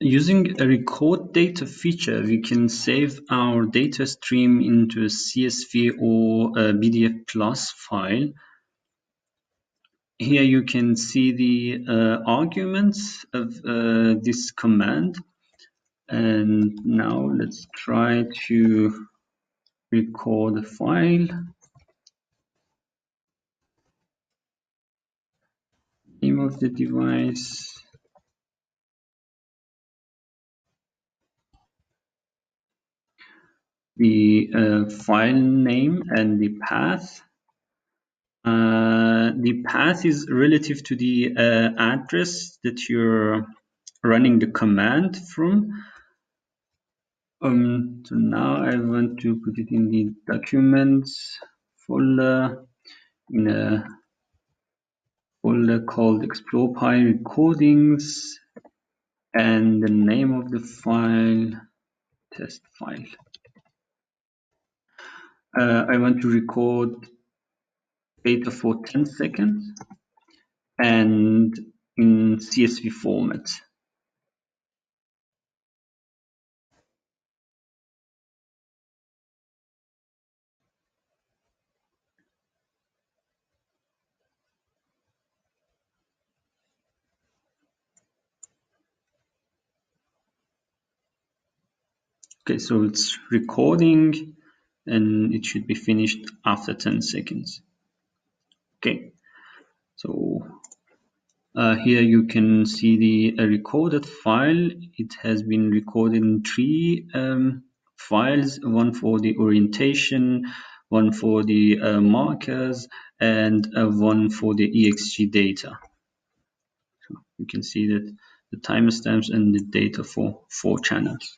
Using a record data feature, we can save our data stream into a CSV or a BDF plus file. Here you can see the arguments of this command. And now let's try to record the file. Name of the device. The file name and the path. The path is relative to the address that you're running the command from. So now I want to put it in the documents folder, in a folder called ExplorePy recordings, and the name of the file, test file. I want to record data for 10 seconds and in CSV format. Okay, so it's recording and it should be finished after 10 seconds. Okay, so here you can see the recorded file. It has been recorded in 3 files, one for the orientation, one for the markers, and one for the EXG data. So you can see that the timestamps and the data for 4 channels.